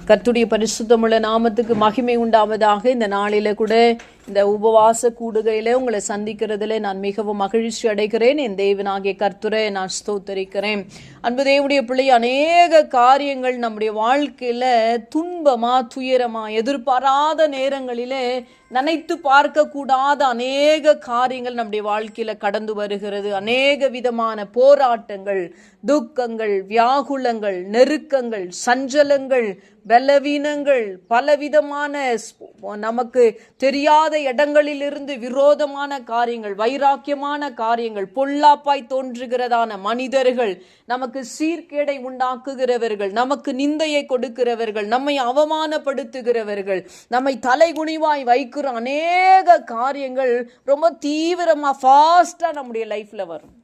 கர்த்தருடைய பரிசுத்தமுள்ள நாமத்துக்கு மகிமை உண்டாவதாக. இந்த நாளில கூட இந்த உபவாச கூடுகையில உங்களை சந்திக்கிறதுல நான் மிகவும் மகிழ்ச்சி அடைகிறேன். என் தேவனாகிய கர்த்தரை நான் ஸ்தோத்தரிக்கிறேன். அன்பு தேவனுடைய பிள்ளை, அநேக காரியங்கள் நம்முடைய வாழ்க்கையில துன்பமா துயரமா எதிர்பாராத நேரங்களிலே நினைத்து பார்க்க கூடாத அநேக காரியங்கள் நம்முடைய வாழ்க்கையில கடந்து வருகிறது. அநேக விதமான போராட்டங்கள், துக்கங்கள், வியாகுலங்கள், நெருக்கங்கள், சஞ்சலங்கள், பலவீனங்கள், பலவிதமான நமக்கு தெரியாத இடங்களிலிருந்து விரோதமான காரியங்கள், வைராக்கியமான காரியங்கள், பொல்லாப்பாய் தோன்றுகிறதான மனிதர்கள், நமக்கு சீர்கேடை உண்டாக்குகிறவர்கள், நமக்கு நிந்தையை கொடுக்கிறவர்கள், நம்மை அவமானப்படுத்துகிறவர்கள், நம்மை தலைகுனிவாய் வைக்கிற அநேக காரியங்கள் ரொம்ப தீவிரமா ஃபாஸ்டா நம்முடைய லைஃப்ல வரும்.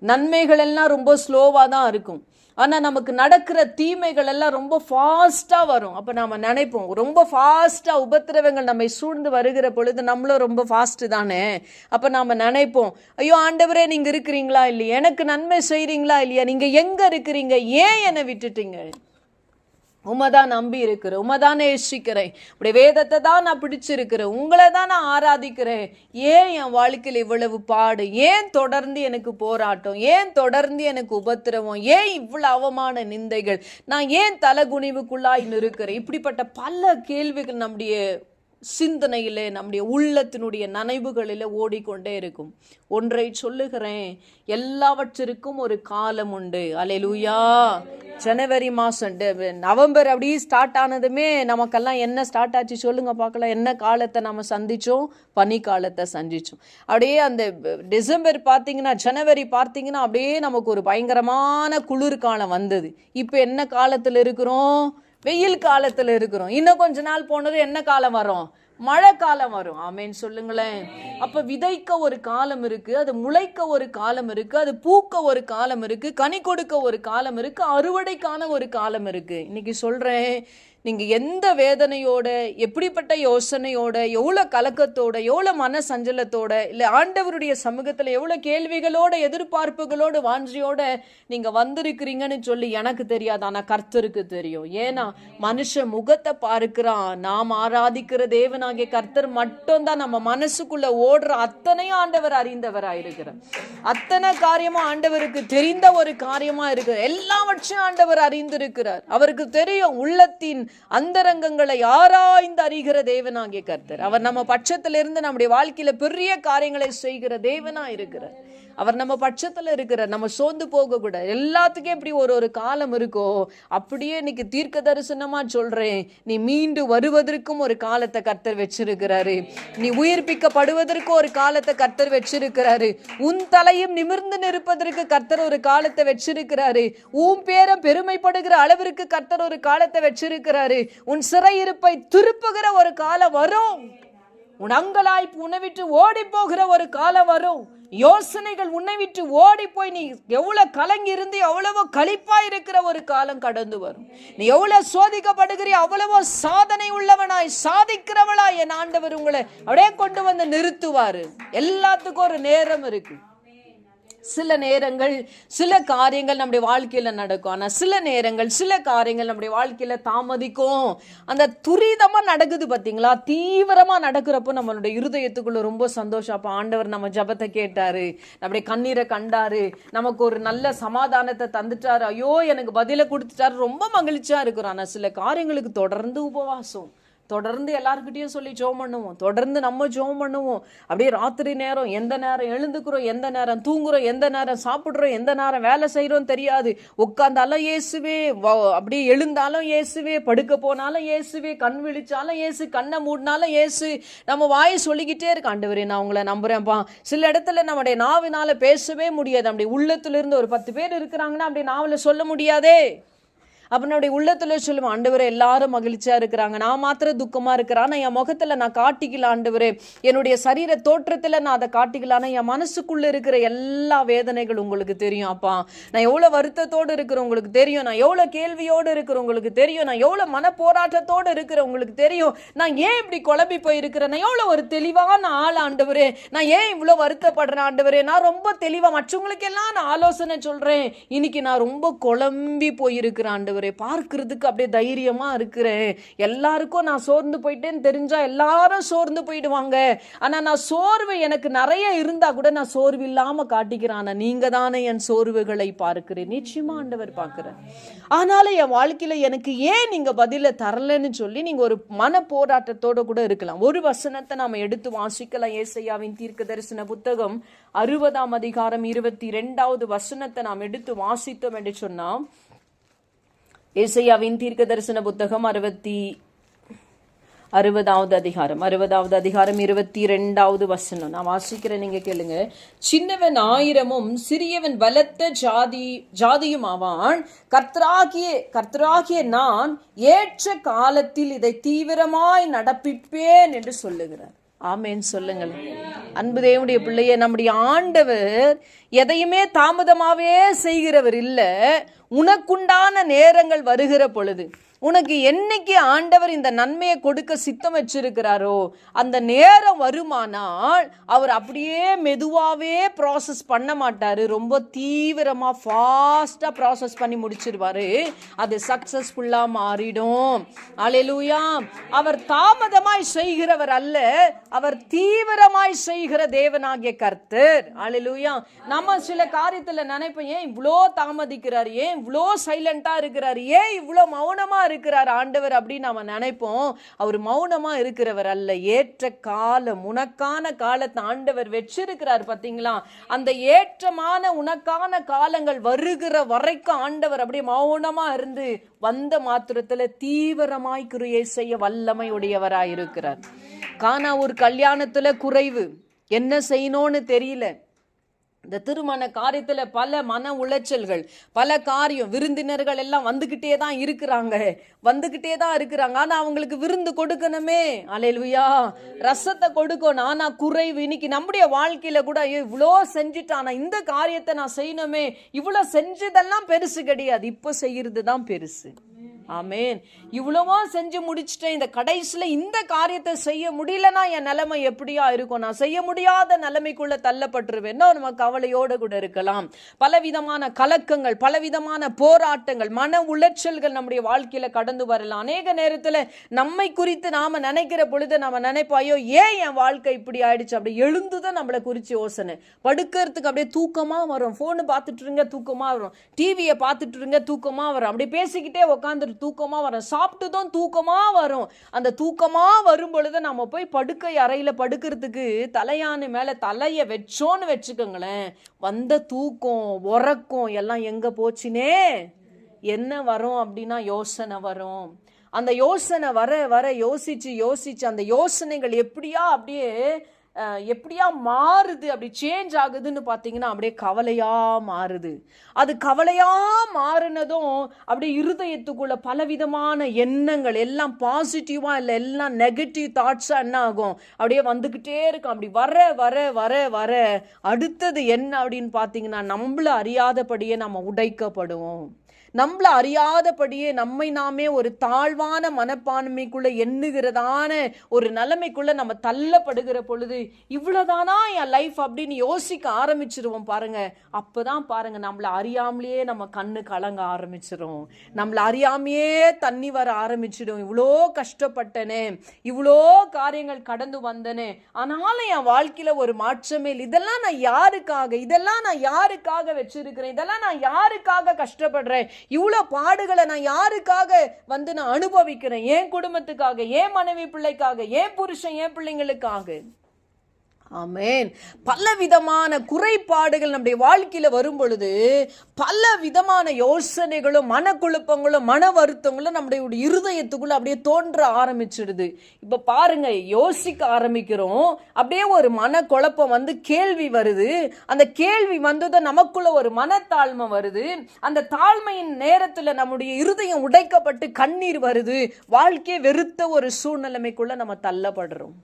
நன்மைகள் எல்லாம் ரொம்ப ஸ்லோவா தான் இருக்கும். ஆனா நமக்கு நடக்கிற தீமைகள் எல்லாம் ரொம்ப ஃபாஸ்டா வரும். அப்ப நாம நினைப்போம், ரொம்ப ஃபாஸ்டா உபத்திரவங்கள் நம்மை சூழ்ந்து வருகிற பொழுது நம்மளும் ரொம்ப ஃபாஸ்ட் தானே. அப்ப நாம நினைப்போம், ஐயோ ஆண்டவரே நீங்க இருக்கிறீங்களா இல்லையா, எனக்கு நன்மை செய்றீங்களா இல்லையா, நீங்க எங்க இருக்கிறீங்க, ஏன் என்னை விட்டுட்டீங்க, உமைதான் நம்பி இருக்கிறேன், உமைதான் நேசிக்கிறேன், உடைய வேதத்தை தான் நான் பிடிச்சிருக்கிறேன், உங்களை தான் நான் ஆராதிக்கிறேன், ஏன் என் வாழ்க்கையில் இவ்வளவு பாடு, ஏன் தொடர்ந்து எனக்கு போராட்டம், ஏன் தொடர்ந்து எனக்கு உபத்திரவம், ஏன் இவ்வளவு அவமான நிந்தைகள், நான் ஏன் தலகுனிவுக்குள்ளாய் இருக்கிறேன். இப்படிப்பட்ட பல கேள்விகள் நம்முடைய சிந்தனையிலே, நம்முடைய உள்ளத்தினுடைய நனைவுகளிலே ஓடிக்கொண்டே இருக்கும். ஒன்றை சொல்லுகிறேன், எல்லாவற்றிற்கும் ஒரு காலம் உண்டு. அல்லேலூயா. ஜனவரி மாதம் நவம்பர் அப்படி ஸ்டார்ட் ஆனதுமே நமக்கெல்லாம் என்ன ஸ்டார்ட் ஆச்சு சொல்லுங்க பார்க்கலாம். என்ன காலத்தை நம்ம சந்திச்சோம்? பனி காலத்தை சந்திச்சோம். அப்படியே அந்த டிசம்பர் பார்த்தீங்கன்னா, ஜனவரி பார்த்தீங்கன்னா அப்படியே நமக்கு ஒரு பயங்கரமான குளிர் காலம் வந்தது. இப்போ என்ன காலத்தில் இருக்கிறோம்? வெயில் காலத்துல இருக்கிறோம். இன்னும் கொஞ்ச நாள் போனது என்ன காலம் வரும்? மழை காலம் வரும். ஆமேன் சொல்லுங்களேன். அப்ப விதைக்க ஒரு காலம் இருக்கு, அது முளைக்க ஒரு காலம் இருக்கு, அது பூக்க ஒரு காலம் இருக்கு, கனி கொடுக்க ஒரு காலம் இருக்கு, அறுவடைக்கான ஒரு காலம் இருக்கு. இன்னைக்கு சொல்றேன், நீங்க எந்த வேதனையோட, எப்படிப்பட்ட யோசனையோட, எவ்வளவு கலக்கத்தோட, எவ்வளவு மன சஞ்சலத்தோட, இல்ல ஆண்டவருடைய சமூகத்துல எவ்வளவு கேள்விகளோட, எதிர்பார்ப்புகளோட, வாஞ்சியோட நீங்க வந்திருக்கிறீங்கன்னு சொல்லி எனக்கு தெரியாது, ஆனா கர்த்தருக்கு தெரியும். ஏன்னா மனுஷ முகத்தை பார்க்கிறான். நாம் ஆராதிக்கிற தேவனாகிய கர்த்தர் மட்டும் தான் நம்ம மனசுக்குள்ள ஓடுற அத்தனையும் ஆண்டவர் அறிந்தவராயிருக்கிறார். அத்தனை காரியமும் ஆண்டவருக்கு தெரிந்த ஒரு காரியமா இருக்கு. எல்லாவற்றையும் ஆண்டவர் அறிந்திருக்கிறார். அவருக்கு தெரியும் உள்ளத்தின் அந்தரங்கங்களை ஆராய்ந்து அறிகிற தேவனாகிய கர்த்தர். அவர் நம்ம பட்சத்திலிருந்து நம்முடைய வாழ்க்கையில பெரிய காரியங்களை செய்கிற தேவனா இருக்கிறார். அவர் நம்ம பட்சத்துல இருக்கிறார். நம்ம சோர்ந்து போக கூட. எல்லாத்துக்கும் எப்படி ஒரு காலம் இருக்கோ, அப்படியே இன்னைக்கு தீர்க்க தரிசனமா சொல்றேன், நீ மீண்டு வருவதற்கும் ஒரு காலத்தை கர்த்தர் வச்சிருக்கிறாரு. நீ உயிர்ப்பிக்கப்படுவதற்கும் ஒரு காலத்தை கர்த்தர் வச்சிருக்கிறாரு. உன் தலையும் நிமிர்ந்து நிற்பதற்கு கர்த்தர் ஒரு காலத்தை வச்சிருக்கிறாரு. உன் பேரம் பெருமைப்படுகிற அளவிற்கு கர்த்தர் ஒரு காலத்தை வச்சிருக்கிறாரு. உன் சிறையிருப்பை திருப்புகிற ஒரு காலம் வரும். உன் அங்கலாய்ப்பு உன்னை விட்டு ஓடி போகிற ஒரு காலம் வரும். யோசனைகள் உன்னை விட்டு ஓடி போய் நீ எவ்வளவு கலங்கி இருந்து எவ்வளவோ களிப்பா இருக்கிற ஒரு காலம் கடந்து வரும். நீ எவ்வளவு சோதிக்கப்படுகிற அவ்வளவோ சாதனை உள்ளவனாய், சாதிக்கிறவளாய் என் ஆண்டவர் உங்களை அப்படியே கொண்டு வந்து நிறுத்துவாரு. எல்லாத்துக்கும் ஒரு நேரம் இருக்கு. சில நேரங்கள் சில காரியங்கள் நம்முடைய வாழ்க்கையில நடக்கும். ஆனா சில நேரங்கள் சில காரியங்கள் நம்முடைய வாழ்க்கையில தாமதிக்கும். அந்த துரிதமா நடக்குது பாத்தீங்களா, தீவிரமா நடக்கிறப்போ நம்மளுடைய இருதயத்துக்குள்ள ரொம்ப சந்தோஷம். அப்ப ஆண்டவர் நம்ம ஜபத்தை கேட்டாரு, நம்முடைய கண்ணீரை கண்டாரு, நமக்கு ஒரு நல்ல சமாதானத்தை தந்துட்டாரு, ஐயோ எனக்கு பதில கொடுத்துட்டாரு, ரொம்ப மகிழ்ச்சியா இருக்கிறோம். ஆனா சில காரியங்களுக்கு தொடர்ந்து உபவாசம், தொடர்ந்து எல்லாருக்கிட்டையும் சொல்லி ஜெபம் பண்ணுவோம், தொடர்ந்து நம்ம ஜெபம் பண்ணுவோம். அப்படியே ராத்திரி நேரம், எந்த நேரம் எழுந்துக்கிறோம், எந்த நேரம் தூங்குறோம், எந்த நேரம் சாப்பிட்றோம், எந்த நேரம் வேலை செய்கிறோம் தெரியாது. உட்கார்ந்தாலும் இயேசுவே, அப்படியே எழுந்தாலும் இயேசுவே, படுக்க போனாலும் இயேசுவே, கண் விழிச்சாலும் இயேசு, கண்ணை மூடினாலும் இயேசு. நம்ம வாயை சொல்லிக்கிட்டே இருக்க, ஆண்டவரே நான் உங்களை நம்புறேன்ப்பா. சில இடத்துல நம்முடைய நாவினால பேசவே முடியாது. அப்படி உள்ளத்துல இருந்து ஒரு 10 பேர் இருக்கிறாங்கன்னா அப்படி நாவல சொல்ல முடியாதே. அப்ப நம்முடைய உள்ளத்துல சொல்லுவோம், ஆண்டவரே எல்லாரும் மகிழ்ச்சியா இருக்கிறாங்க, நான் மாத்திரம் துக்கமா இருக்கிறேன், ஆனா என் முகத்துல நான் காட்டிக்கல ஆண்டவரே, என்னுடைய சரீர தோற்றத்துல நான் அதை காட்டிக்கல, ஆனா என் மனசுக்குள்ள இருக்கிற எல்லா வேதனைகள் உங்களுக்கு தெரியும் அப்பா. நான் எவ்வளவு வருத்தத்தோடு இருக்கிறேன் உங்களுக்கு தெரியும், நான் எவ்வளவு கேள்வியோடு இருக்கிறேன் உங்களுக்கு தெரியும், நான் எவ்வளவு மன போராட்டத்தோடு இருக்கிறேன் உங்களுக்கு தெரியும், நான் ஏன் இப்படி குழம்பி போயிருக்கிறேன், நான் எவ்வளவு ஒரு தெளிவான ஆள் ஆண்டவரே, நான் ஏன் இவ்வளவு வருத்தப்படுறேன் ஆண்டவரே, நான் ரொம்ப தெளிவா மற்றவங்களுக்கு எல்லாம் நான் ஆலோசனை சொல்றேன், இன்னைக்கு நான் ரொம்ப குழம்பி போயிருக்கிறேன் ஆண்டவரே, ஆண்டவரே, பார்க்கறதுக்கு அப்படியே தைரியமா இருக்கிறேன். எல்லாருக்கும் நான் சோர்ந்து போயிட்டேன்னு தெரிஞ்சா எல்லாரும் சோர்ந்து போயிடுவாங்க. ஆனா நான் சோர்வு எனக்கு நிறைய இருந்தா கூட நான் சோர்வு இல்லாம காட்டிக்கிறேன். நீங்க தானே என் சோர்வுகளை பார்க்கிறேன். நிச்சயமா ஆண்டவர் பார்க்கிறேன். ஆனாலும் என் வாழ்க்கையில எனக்கு ஏன் நீங்க பதில தரலன்னு சொல்லி நீங்க ஒரு மன போராட்டத்தோட கூட இருக்கலாம். ஒரு வசனத்தை நாம எடுத்து வாசிக்கலாம். ஏசாயாவின் தீர்க்க தரிசன புத்தகம் 60ஆம் அதிகாரம் 22வது வசனத்தை நாம் எடுத்து வாசித்தோம் என்று சொன்னா, ஏசாயாவின் தீர்க்க தரிசன புத்தகம் 60வது அதிகாரம் 22வது வசனம் நான் வாசிக்கிறேன், நீங்க கேளுங்க. சின்னவன் 1000மும் சிறியவன் பலத்த ஜாதியும் ஆவான். கர்த்தராகிய நான் ஏற்ற காலத்தில் இதை தீவிரமாய் நடப்பிப்பேன் என்று சொல்லுகிறார். ஆமேன் சொல்லுங்கள். அன்பு தேவனுடைய பிள்ளையே, நம்முடைய ஆண்டவர் எதையுமே தாமதமாவே செய்கிறவர் இல்ல. உனக்குண்டான நேரங்கள் வருகிற பொழுது, உனக்கு என்னைக்கு ஆண்டவர் இந்த நன்மையை கொடுக்க சித்தம் வச்சிருக்கிறாரோ அந்த நேரம் வருமானால் அவர் அப்படியே மெதுவாவே ப்ராசஸ் பண்ண மாட்டாரு. ரொம்ப தீவிரமா ஃபாஸ்டா ப்ராசஸ் பண்ணி முடிச்சிருவாரு. அது சக்சஸ்ஃபுல்லா மாறிடும். அல்லேலூயா. அவர் தாமதமாய் செய்கிறவர் அல்ல, அவர் தீவிரமாய் செய்கிற தேவனாகிய கர்த்தர். அல்லேலூயா. நம்ம சில காரியத்துல நினைப்போம், ஏன் இவ்வளோ தாமதிக்கிறார், ஏன் இவ்வளோ சைலண்டா இருக்கிறார், ஏன் இவ்வளோ மௌனமா இருக்கிறார் ஆண்டவர் அப்படின்னு நாம நினைப்போம். அவர் மௌனமா இருக்கிறவர் அல்ல. ஏற்ற காலம், உனக்கான காலத்தை ஆண்டவர் வச்சிருக்கிறார். பாத்தீங்களா? அந்த ஏற்றமான உனக்கான காலங்கள் வருகிற வரைக்கும் ஆண்டவர் அப்படியே மௌனமா இருந்து வந்த மாத்திரத்துல தீவிரமாய் கிரியை செய்ய வல்லமை உடையவராய் இருக்கிறார். கானா ஒரு கல்யாணத்துல குறைவு, என்ன செய்யணும்னு தெரியல. இந்த திருமண காரியத்துல பல மன உளைச்சல்கள், பல காரியம், விருந்தினர்கள் எல்லாம் வந்துகிட்டே தான் இருக்கிறாங்க. ஆனா அவங்களுக்கு விருந்து கொடுக்கணுமே. அல்லேலூயா. ரசத்தை கொடுக்கணும். ஆனா குறைவு. இன்னைக்கு நம்முடைய வாழ்க்கையில கூட இவ்வளோ செஞ்சுட்டானா, இந்த காரியத்தை நான் செய்யணுமே, இவ்வளோ செஞ்சதெல்லாம் பெருசு கிடையாது, இப்ப செய்யறது தான் பெருசு. ஆமேன். இவ்வளவோ செஞ்சு முடிச்சுட்டேன், இந்த கடைசியில இந்த காரியத்தை செய்ய முடியலன்னா என் நிலைமை எப்படியா இருக்கும், நான் செய்ய முடியாத நிலைமைக்குள்ள தள்ளப்பட்டுருவேன். நம்ம கவலையோடு கூட இருக்கலாம். பலவிதமான கலக்கங்கள், பலவிதமான போராட்டங்கள், மன உளைச்சல்கள் நம்முடைய வாழ்க்கையில கடந்து வரலாம். அநேக நேரத்துல நம்மை குறித்து நாம நினைக்கிற பொழுது நம்ம நினைப்போம், ஐயோ ஏன் என் வாழ்க்கை இப்படி ஆயிடுச்சு. அப்படி எழுந்துதான் நம்மளை குறிச்சு யோசனை. படுக்கிறதுக்கு அப்படியே தூக்கமா வரும். போனு பார்த்துட்டு இருங்க தூக்கமா வரும், டிவியை பார்த்துட்டு இருங்க தூக்கமா வரும், அப்படி பேசிக்கிட்டே உட்காந்து தூக்கமா வரும், சாப்பிட்டுதான் தூக்கமா வரும். அந்த தூக்கமா வரும் பொழுது நம்ம போய் படுக்கை அறையில படுக்கிறதுக்கு தலையானு மேல தலைய வச்சோன்னு வச்சுக்கோங்களேன், வந்த தூக்கம் உறக்கம் எல்லாம் எங்க போச்சுனே என்ன வரும் அப்படின்னா யோசனை வரும். அந்த யோசனை வர வர யோசிச்சு அந்த யோசனைகள் எப்படியா மாறுது, அப்படி சேஞ்ச் ஆகுதுன்னு பார்த்தீங்கன்னா அப்படியே கவலையா மாறுது. அது கவலையா மாறினதும் அப்படியே இருதயத்துக்குள்ள பலவிதமான எண்ணங்கள், எல்லாம் பாசிட்டிவா இல்லை, எல்லாம் நெகட்டிவ் தாட்ஸா என்ன ஆகும், அப்படியே வந்துகிட்டே இருக்கும். அப்படி வர வர வர வர அடுத்தது என்ன அப்படின்னு பார்த்தீங்கன்னா, நம்மள அறியாதபடியே நம்ம உடைக்கப்படுவோம். நம்மள அறியாதபடியே நம்மை நாமே ஒரு தாழ்வான மனப்பான்மைக்குள்ள எண்ணுகிறதான ஒரு நிலைமைக்குள்ள நம்ம தள்ளப்படுகிற பொழுது, இவ்வளவுதானா என் லைஃப் அப்படின்னு யோசிக்க ஆரம்பிச்சிருவோம் பாருங்க. அப்பதான் பாருங்க நம்மள அறியாமலேயே நம்ம கண்ணு கலங்க ஆரம்பிச்சிரும், நம்மள அறியாமையே தண்ணி வர ஆரம்பிச்சிடும். இவ்வளோ கஷ்டப்பட்டனே, இவ்வளோ காரியங்கள் கடந்து வந்தனே, ஆனாலும் என் வாழ்க்கையில ஒரு மாற்றமே இல்லை. இதெல்லாம் நான் யாருக்காக வச்சிருக்கிறேன், இதெல்லாம் நான் யாருக்காக கஷ்டப்படுறேன், இவ்வளவு பாடுகளை நான் யாருக்காக நான் அனுபவிக்கிறேன், என் குடும்பத்துக்காக, என் மனைவி பிள்ளைக்காக, என் புருஷன், என் பிள்ளைங்களுக்காக. ஆமேன். பல விதமான குறைபாடுகள் நம்முடைய வாழ்க்கையில வரும் பொழுது பல விதமான யோசனைகளும் மனக்குழப்பங்களும் மன வருத்தங்களும் நம்முடைய இருதயத்துக்குள்ள அப்படியே தோன்ற ஆரம்பிச்சிடுது. இப்ப பாருங்க, யோசிக்க ஆரம்பிக்கிறோம், அப்படியே ஒரு மனக்குழப்பம் கேள்வி வருது. அந்த கேள்வி வந்ததும் நமக்குள்ள ஒரு மனத்தாழ்மை வருது. அந்த தாழ்மையின் நேரத்துல நம்முடைய இருதயம் உடைக்கப்பட்டு கண்ணீர் வருது. வாழ்க்கையை வெறுத்த ஒரு சூழ்நிலைமைக்குள்ள நம்ம தள்ளப்படுறோம்.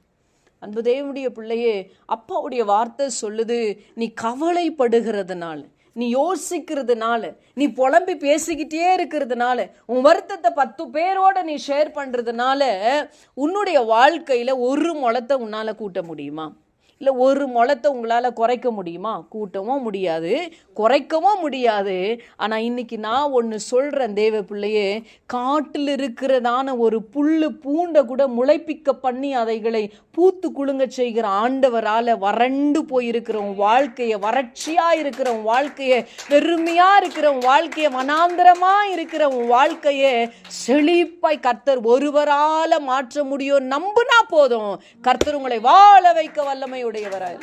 அன்பு தேவனுடைய பிள்ளையே, அப்பாவுடைய வார்த்தை சொல்லுது, நீ கவலைப்படுகிறதுனால, நீ யோசிக்கிறதுனால, நீ புலம்பி பேசிக்கிட்டே இருக்கிறதுனால, உன் வருத்தத்தை 10 பேரோட நீ ஷேர் பண்றதுனால உன்னுடைய வாழ்க்கையில ஒரு முளத்தை உன்னால கூட்ட முடியுமா? இல்லை ஒரு முளத்தை உங்களால் குறைக்க முடியுமா? கூட்டவும் முடியாது, குறைக்கவும் முடியாது. ஆனால் இன்னைக்கு நான் ஒன்று சொல்கிறேன் தேவ பிள்ளையே, காட்டில் இருக்கிறதான ஒரு புல்லு பூண்டை கூட முளைப்பிக்க பண்ணி அதைகளை பூத்து குலுங்க செய்கிற ஆண்டவரால் வறண்டு போயிருக்கிற வாழ்க்கையை, வறட்சியாக இருக்கிற வாழ்க்கையை, வெறுமையாக இருக்கிற வாழ்க்கையை, வனாந்திரமாக இருக்கிற வாழ்க்கையை செழிப்பாய் கர்த்தர் ஒருவரால் மாற்ற முடியும். நம்புனா போதும், கர்த்தர் உங்களை வாழ வைக்க வல்லமையுடையவராய்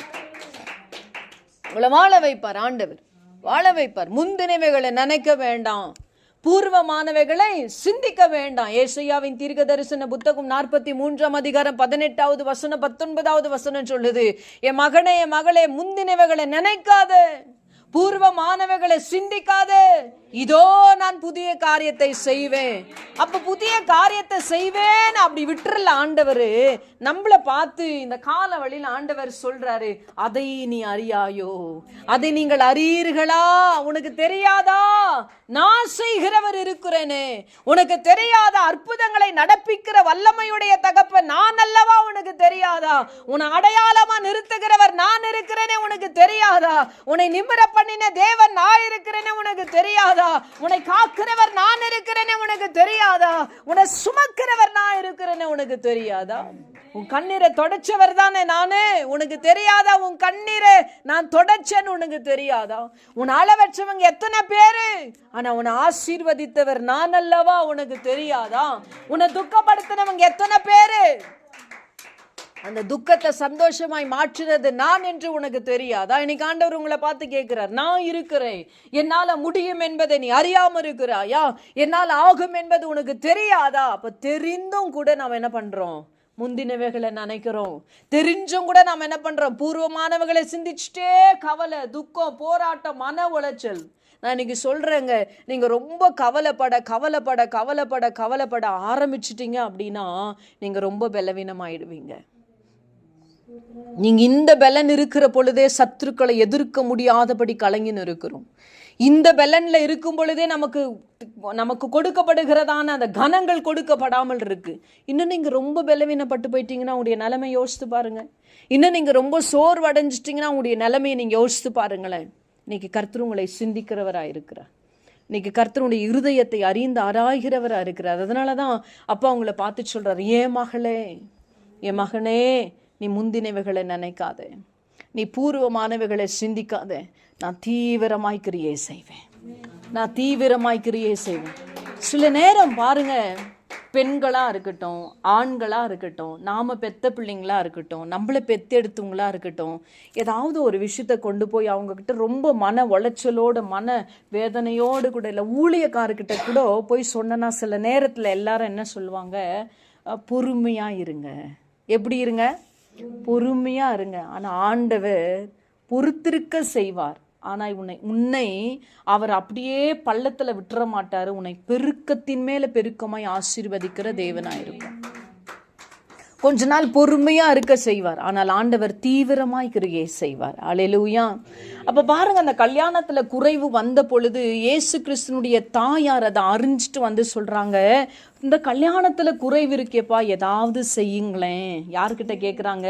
உங்களை வாழ வைப்பார். ஆண்டவர் வாழ வைப்பார். முந்தினவைகளை நினைக்க வேண்டாம், பூர்வமானவைகளை சிந்திக்க வேண்டாம். ஏசாயாவின் தீர்க்க தரிசன புத்தகம் 43 அதிகாரம் 18வது வசனம் 19வது வசனம் சொல்லுது, என் மகனே என் மகளே, முந்தினவைகளை நினைக்காத, பூர்வமானவைகளை சிந்திக்காத, இதோ நான் புதிய காரியத்தை செய்வேன். அப்ப புதிய காரியத்தை செய்வேன் அப்படி விட்டுறல ஆண்டவர். நம்மளை பார்த்து இந்த கால வழியில் ஆண்டவர் சொல்றாரு, அதை நீ அறியாயோ? அதை நீங்கள் அறியீர்களா? உனக்கு தெரியாதா? நான் செய்கிறவர் இருக்கிறேனே. உனக்கு தெரியாத அற்புதங்களை நடப்பிக்கிற வல்லமையுடைய தகப்பன் நான் அல்லவா? உனக்கு தெரியாதா? உன்னை அடையாளமா நிறுத்துகிறவர் நான் இருக்கிறேனே. உனக்கு தெரியாதா? உன்னை நிமிர பண்ணின தேவன் நான் இருக்கிறேனே. உனக்கு தெரியாதா? உன்னை காக்கிறவர் நான் இருக்கிறேனே. உனக்கு தெரியாதா? உன்னை சுமக்கிறவர் நான் இருக்கிறேனே. உனக்கு தெரியாதா? உன் கண்ணீரை தொடச்சவர் தானே நானே. உனக்கு தெரியாதா? உன் கண்ணீரை நான் தொடச்சேன்னு உனக்கு தெரியாதா? உன் அளவற்றவங்க எத்தனை பேரு, ஆனா உன்னை ஆசீர்வதித்தவர் நான் அல்லவா? உனக்கு தெரியாதா? உன்னை துக்கப்படுத்தினவங்க எத்தனை பேரு, அந்த துக்கத்தை சந்தோஷமாய் மாற்றினது நான் என்று உனக்கு தெரியாதா? இன்னைக்கு ஆண்டவர் உங்களை பார்த்து கேட்கிறார், நான் இருக்கிறேன், என்னால முடியும் என்பதை நீ அறியாம இருக்கிறாயா? என்னால் ஆகும் என்பது உனக்கு தெரியாதா? அப்ப தெரிந்தும் கூட நாம் என்ன பண்றோம்? முந்தினவைகளை நினைக்கிறோம். தெரிஞ்சும் கூட நாம் என்ன பண்றோம்? பூர்வமானவைகளை சிந்திச்சுட்டே கவலை, துக்கம், போராட்டம், மன உளைச்சல். நான் இன்னைக்கு சொல்றேங்க, நீங்க ரொம்ப கவலைப்பட கவலைப்பட கவலைப்பட கவலைப்பட ஆரம்பிச்சிட்டீங்க அப்படின்னா நீங்க ரொம்ப பலவீனமாயிடுவீங்க. நீங்க இந்த பலன் இருக்கிற பொழுதே சத்துருக்களை எதிர்க்க முடியாதபடி கலங்கின்னு இருக்கிறோம். இந்த பலன்ல இருக்கும் பொழுதே நமக்கு கொடுக்கப்படுகிறதான அந்த கனங்கள் கொடுக்கப்படாமல் இருக்கு. இன்னும் நீங்க ரொம்ப பலவீனப்பட்டு போயிட்டீங்கன்னா உங்களுடைய நிலைமை யோசித்து பாருங்க. இன்னும் நீங்க ரொம்ப சோர்வடைஞ்சிட்டீங்கன்னா உங்களுடைய நிலைமையை நீங்க யோசித்து பாருங்களேன். இன்னைக்கு கர்த்தர் உங்களை சிந்திக்கிறவராக இருக்கிறார். இன்னைக்கு கர்த்தருடைய இருதயத்தை அறிந்து ஆராய்கிறவராக இருக்கிறார். அதனாலதான் அப்பா உங்களை பார்த்து சொல்றாரு, ஏன் மகளே, என் மகனே, நீ முந்தினவைகளை நினைக்காத, நீ பூர்வமானவைகளை சிந்திக்காத. நான் தீவிரமாய் கிரியை செய்வேன், நான் தீவிரமாய் கிரியை செய்வேன். சில நேரம் பாருங்க, பெண்களா இருக்கட்டும், ஆண்களா இருக்கட்டும், நாம பெத்த பிள்ளைங்களா இருக்கட்டும், நம்மளை பெத்தெடுத்தவங்களா இருக்கட்டும், ஏதாவது ஒரு விஷயத்த கொண்டு போய் அவங்க கிட்ட ரொம்ப மன உளைச்சலோட, மன வேதனையோடு கூட, இல்லை ஊழியக்காரர்கிட்ட கூட போய் சொன்னா சில நேரத்துல எல்லாரும் என்ன சொல்லுவாங்க? பொறுமையா இருங்க. எப்படி இருங்க? பொறுமையா இருங்க. ஆனா ஆண்டவர் பொறுத்திருக்க செய்வார். ஆனா உன்னை அவர் அப்படியே பள்ளத்துல விட்டுற மாட்டாரு. உன்னை பெருக்கத்தின் மேல பெருக்கமாய் ஆசீர்வதிக்கிற தேவனாயிருக்கும். கொஞ்ச நாள் பொறுமையா இருக்க செய்வார். ஆனால் ஆண்டவர் தீவிரமாய் கிரியை செய்வார். அல்லேலூயா. அப்ப பாருங்க, அந்த கல்யாணத்துல குறைவு வந்த பொழுது இயேசு கிறிஸ்துனுடைய தாயார் அதை அறிஞ்சிட்டு வந்து சொல்றாங்க, இந்த கல்யாணத்துல குறைவு இருக்கேப்பா, ஏதாவது செய்யுங்களேன். யாருக்கிட்ட கேட்குறாங்க?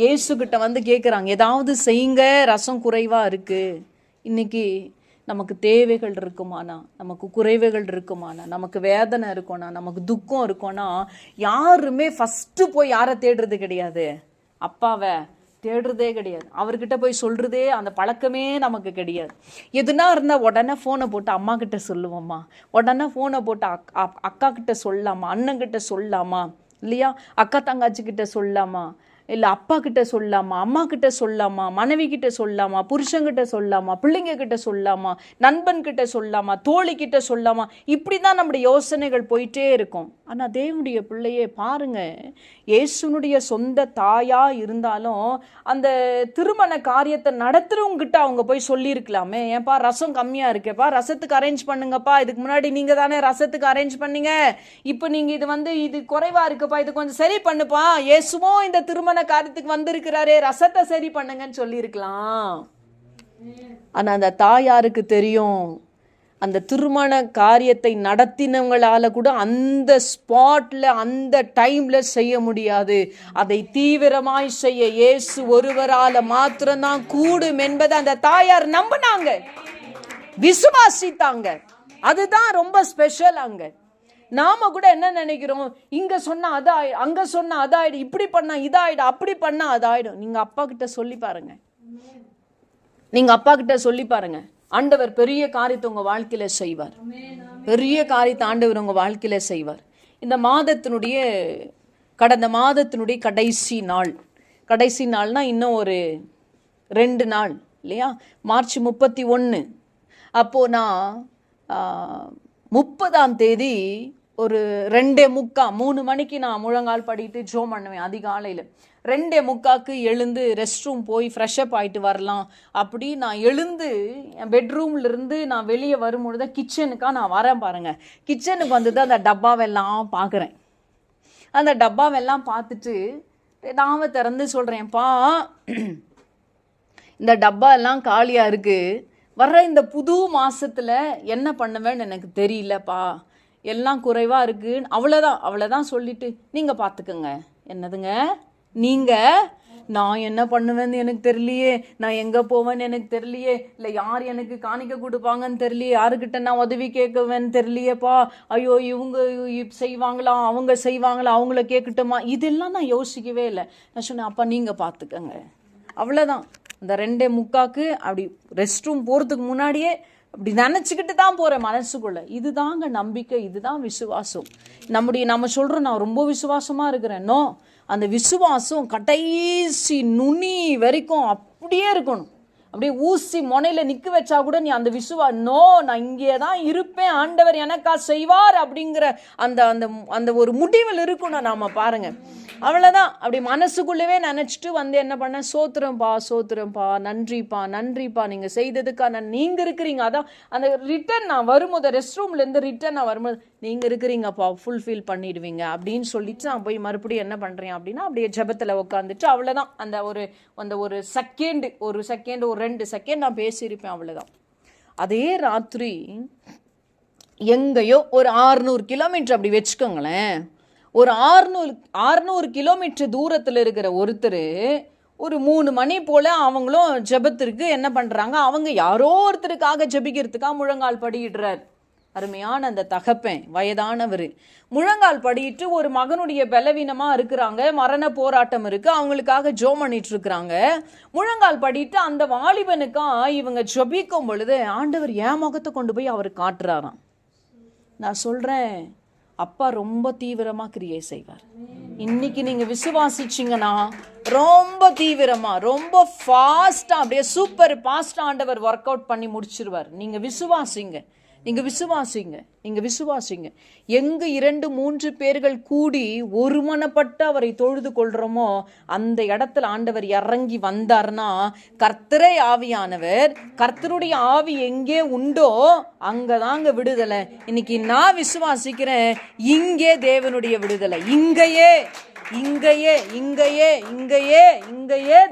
இயேசு கிட்ட வந்து கேட்குறாங்க, ஏதாவது செய்யுங்க, ரசம் குறைவா இருக்கு. இன்னைக்கு நமக்கு தேவைகள் இருக்குமானா, நமக்கு குறைவுகள் இருக்குமானா, நமக்கு வேதனை இருக்கும்னா, நமக்கு துக்கம் இருக்கும்னா, யாருமே ஃபஸ்ட்டு போய் யாரை தேடுறது கிடையாது? அப்பாவை தேடுறதே கிடையாது. அவர்கிட்ட போய் சொல்றதே அந்த பழக்கமே நமக்கு கிடையாது. எதுனா இருந்தால் உடனே ஃபோனை போட்டு அம்மா கிட்ட சொல்லுவோம்மா, உடனே ஃபோனை போட்டு அக்கா கிட்ட சொல்லலாமா, அண்ணன் கிட்ட சொல்லலாமா, இல்லையா, அக்கா தங்காச்சி கிட்ட சொல்லலாமா, இல்லை அப்பா கிட்ட சொல்லலாமா, அம்மா கிட்ட சொல்லலாமா, மனைவி கிட்ட சொல்லலாமா, புருஷங்கிட்ட சொல்லலாமா, பிள்ளைங்க கிட்ட சொல்லலாமா, நண்பன் கிட்ட சொல்லலாமா, தோழி கிட்ட சொல்லலாமா, இப்படி தான் நம்முடைய யோசனைகள் போயிட்டே இருக்கும். ஆனால் தேவனுடைய பிள்ளையே பாருங்க, இயேசுனுடைய சொந்த தாயா இருந்தாலும் அந்த திருமண காரியத்தை நடத்துறவங்கிட்ட அவங்க போய் சொல்லியிருக்கலாமே, ஏன்பா ரசம் கம்மியா இருக்கேப்பா, ரசத்துக்கு அரேஞ்ச் பண்ணுங்கப்பா, இதுக்கு முன்னாடி நீங்க தானே ரசத்துக்கு அரேஞ்ச் பண்ணீங்க, இப்போ நீங்க இது குறைவா இருக்குப்பா, இது கொஞ்சம் சரி பண்ணுப்பா, இயேசுவும் இந்த திருமண காரியத்துக்கு வந்திருக்கிறாரே, ரசத்தை சரி பண்ணுங்கன்னு சொல்லியிருக்கலாம். ஆனா அந்த தாயாருக்கு தெரியும், அந்த திருமண காரியத்தை நடத்தினவங்களால கூட அந்த ஸ்பாட்ல அந்த டைம்ல செய்ய முடியாது. அதை தீவிரமாய் செய்ய இயேசு ஒருவரால மாத்திரம்தான் கூடும் என்பதை அந்த தாயார் நம்பினாங்க, விசுவாசித்தாங்க. அதுதான் ரொம்ப ஸ்பெஷல். அங்க நாம கூட என்ன நினைக்கிறோம், இங்க சொன்னா அதாயிடும், அங்க சொன்னா அதாயிடும், இப்படி பண்ணா இதாயிடும், அப்படி பண்ணா அதாயிடும். நீங்க அப்பா கிட்ட சொல்லி பாருங்க, நீங்க அப்பா கிட்ட சொல்லி பாருங்க. ஆண்டவர் பெரிய காரியத்தை உங்க வாழ்க்கையில செய்வார். பெரிய காரியத்தை ஆண்டவர் உங்க வாழ்க்கையில செய்வார். இந்த மாதத்தினுடைய கடந்த மாதத்தினுடைய கடைசி நாள்னா இன்னும் ஒரு 2 நாள் இல்லையா, மார்ச் 31. அப்போ நான் 30ஆம் தேதி ஒரு 2:45 3 மணிக்கு நான் முழங்கால் படிட்டு ஜோம் பண்ணுவேன். அதிகாலையில் 2:45 எழுந்து ரெஸ்ட் ரூம் போய் ஃப்ரெஷ்அப் ஆகிட்டு வரலாம் அப்படி நான் எழுந்து என் பெட்ரூம்ல இருந்து நான் வெளியே வரும்பொழுது கிச்சனுக்காக நான் வரேன் பாருங்க. கிச்சனுக்கு வந்து அந்த டப்பாவெல்லாம் பார்க்குறேன். அந்த டப்பாவெல்லாம் பார்த்துட்டு நான் திறந்து சொல்கிறேன்ப்பா, இந்த டப்பா எல்லாம் காலியாக இருக்குது, வர்ற இந்த புது மாசத்துல என்ன பண்ணுவேன்னு எனக்கு தெரியலப்பா, எல்லாம் குறைவாக இருக்குன்னு அவ்வளோதான் சொல்லிட்டு நீங்கள் பார்த்துக்கங்க. என்னதுங்க நீங்கள்? நான் என்ன பண்ணுவேன்னு எனக்கு தெரியலையே, நான் எங்கே போவேன்னு எனக்கு தெரியலையே, இல்லை யார் எனக்கு காணிக்க கொடுப்பாங்கன்னு தெரியலையே, யாருக்கிட்ட நான் உதவி கேட்குவேன்னு தெரியலையேப்பா, ஐயோ இவங்க செய்வாங்களா அவங்க செய்வாங்களா, அவங்கள கேட்கட்டுமா, இதெல்லாம் நான் யோசிக்கவே இல்லை. நான் சொன்னேன், அப்பா நீங்கள் பார்த்துக்கங்க. அவ்வளோதான். அந்த 2:45 அப்படி ரெஸ்ட் ரூம் போகிறதுக்கு முன்னாடியே அப்படி நினச்சிக்கிட்டு தான் போகிறேன் மனசுக்குள்ள. இதுதாங்க நம்பிக்கை, இதுதான் விசுவாசம். நம்ம சொல்கிறோம் நான் ரொம்ப விசுவாசமாக இருக்கிறேன்னோ, அந்த விசுவாசம் கடைசி நுனி வரைக்கும் அப்படியே இருக்கணும். அப்படியே ஊசி முனையில் நிற்க வச்சா கூட நீ அந்த நான் இங்கே தான் இருப்பேன், ஆண்டவர் எனக்கா செய்வார் அப்படிங்கிற அந்த அந்த அந்த ஒரு முடிவில் இருக்கணும் நாம பாருங்க. அவ்வளோதான். அப்படி மனசுக்குள்ளவே நினச்சிட்டு வந்து என்ன பண்ண, சோத்திரம்ப்பா, நன்றிப்பா நீங்கள் செய்ததுக்காக நீங்கள் இருக்கிறீங்க. அதான் அந்த ரிட்டர்ன் நான் வரும்போது ரெஸ்ட் ரூம்லேருந்து ரிட்டர்ன் நான் வரும்போது நீங்கள் இருக்கிறீங்கப்பா, ஃபுல்ஃபில் பண்ணிடுவீங்க அப்படின்னு சொல்லிட்டு நான் போய் மறுபடியும் என்ன பண்ணுறேன் அப்படின்னா அப்படியே ஜெபத்தில் உட்காந்துட்டு அவ்வளோதான். அந்த ஒரு செகண்ட் ஒரு 2 செகண்ட் நான் பேசியிருப்பேன், அவ்வளோதான். அதே ராத்திரி எங்கேயோ ஒரு 600 கிலோமீட்டர் அப்படி வச்சுக்கோங்களேன், ஒரு 600 கிலோமீட்டர் தூரத்தில் இருக்கிற ஒருத்தர் ஒரு 3 மணி போல் அவங்களும் ஜெபத்திற்கு என்ன பண்ணுறாங்க, அவங்க யாரோ ஒருத்தருக்காக ஜெபிக்கிறதுக்காக முழங்கால் படியிடுறார். அருமையான அந்த தகப்பன் வயதானவர் முழங்கால் படியிட்டு ஒரு மகனுடைய பலவீனமாக இருக்கிறாங்க, மரண போராட்டம் இருக்குது, அவங்களுக்காக ஜோம் பண்ணிட்டு இருக்கிறாங்க. முழங்கால் படிட்டு அந்த வாலிபனுக்காக இவங்க ஜெபிக்கும் பொழுது ஆண்டவர் என் முகத்தை கொண்டு போய் அவர் காட்டுறாராம். நான் சொல்கிறேன், அப்பா ரொம்ப தீவிரமாக கிரியை செய்வார். இன்னைக்கு நீங்கள் விசுவாசிச்சிங்கன்னா ரொம்ப தீவிரமாக ரொம்ப ஃபாஸ்ட்டாக அப்படியே சூப்பர் ஃபாஸ்ட்டாக ஆண்டவர் ஒர்க் அவுட் பண்ணி முடிச்சிருவார். நீங்கள் விசுவாசிங்க. எங்கு 2-3 பேர்கள் கூடி ஒருமனப்பட்டு அவரை தொழுது கொள்றோமோ அந்த இடத்துல ஆண்டவர் இறங்கி வந்தார்னா, கர்த்தரே ஆவியானவர், கர்த்தருடைய ஆவி எங்கே உண்டோ அங்கதாங்க விடுதலை. இன்னைக்கு நான் விசுவாசிக்கிறேன், இங்கே தேவனுடைய விடுதலை, இங்கேயே